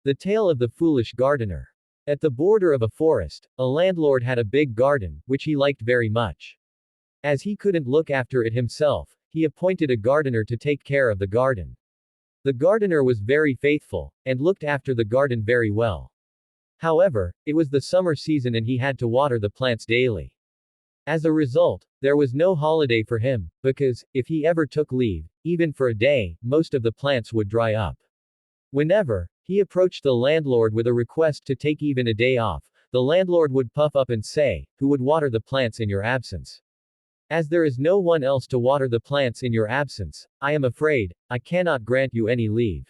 The Tale of the Foolish Gardener. At the border of a forest, a landlord had a big garden, which he liked very much. As he couldn't look after it himself, he appointed a gardener to take care of the garden. The gardener was very faithful, and looked after the garden very well. However, it was the summer season and he had to water the plants daily. As a result, there was no holiday for him, because, if he ever took leave, even for a day, most of the plants would dry up. Whenever he approached the landlord with a request to take even a day off, the landlord would puff up and say, "Who would water the plants in your absence? As there is no one else to water the plants in your absence, I am afraid, I cannot grant you any leave."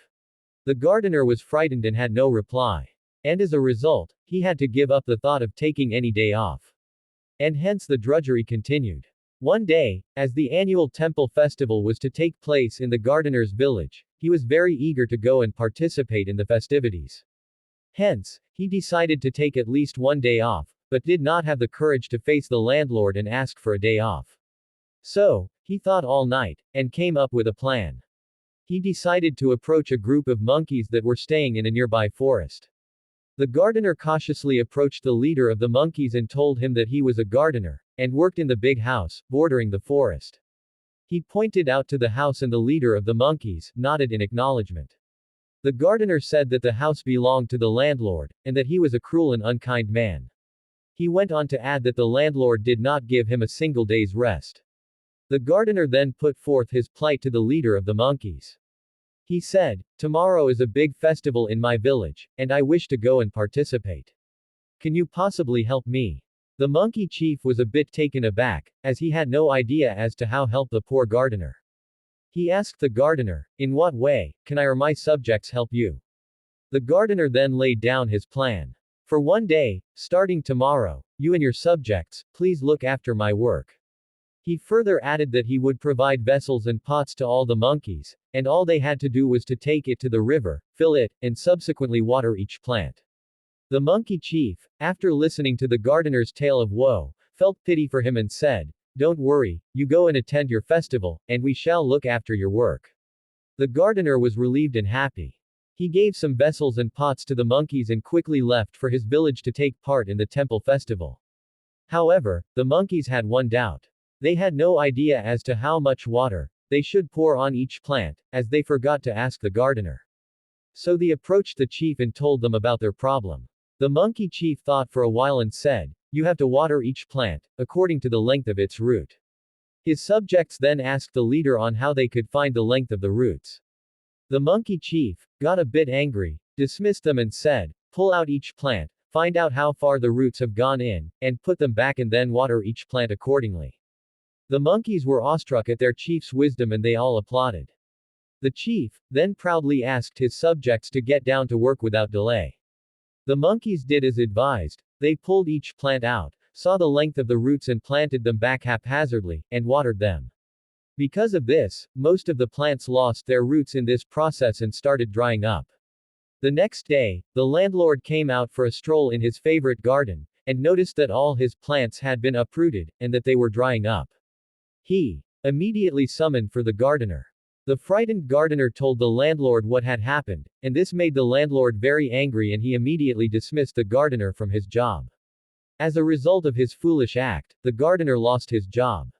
The gardener was frightened and had no reply. And as a result, he had to give up the thought of taking any day off. And hence the drudgery continued. One day, as the annual temple festival was to take place in the gardener's village, he was very eager to go and participate in the festivities. Hence, he decided to take at least one day off, but did not have the courage to face the landlord and ask for a day off. So, he thought all night, and came up with a plan. He decided to approach a group of monkeys that were staying in a nearby forest. The gardener cautiously approached the leader of the monkeys and told him that he was a gardener, and worked in the big house, bordering the forest. He pointed out to the house and the leader of the monkeys, nodded in acknowledgement. The gardener said that the house belonged to the landlord, and that he was a cruel and unkind man. He went on to add that the landlord did not give him a single day's rest. The gardener then put forth his plight to the leader of the monkeys. He said, "Tomorrow is a big festival in my village, and I wish to go and participate. Can you possibly help me?" The monkey chief was a bit taken aback, as he had no idea as to how help the poor gardener. He asked the gardener, "In what way can I or my subjects help you?" The gardener then laid down his plan. "For one day, starting tomorrow, you and your subjects, please look after my work." He further added that he would provide vessels and pots to all the monkeys, and all they had to do was to take it to the river, fill it, and subsequently water each plant. The monkey chief, after listening to the gardener's tale of woe, felt pity for him and said, "Don't worry, you go and attend your festival, and we shall look after your work." The gardener was relieved and happy. He gave some vessels and pots to the monkeys and quickly left for his village to take part in the temple festival. However, the monkeys had one doubt. They had no idea as to how much water they should pour on each plant, as they forgot to ask the gardener. So they approached the chief and told them about their problem. The monkey chief thought for a while and said, "You have to water each plant, according to the length of its root." His subjects then asked the leader on how they could find the length of the roots. The monkey chief got a bit angry, dismissed them and said, "Pull out each plant, find out how far the roots have gone in, and put them back and then water each plant accordingly." The monkeys were awestruck at their chief's wisdom and they all applauded. The chief then proudly asked his subjects to get down to work without delay. The monkeys did as advised. They pulled each plant out, saw the length of the roots and planted them back haphazardly, and watered them. Because of this, most of the plants lost their roots in this process and started drying up. The next day, the landlord came out for a stroll in his favorite garden, and noticed that all his plants had been uprooted, and that they were drying up. He immediately summoned for the gardener. The frightened gardener told the landlord what had happened, and this made the landlord very angry and he immediately dismissed the gardener from his job. As a result of his foolish act, the gardener lost his job.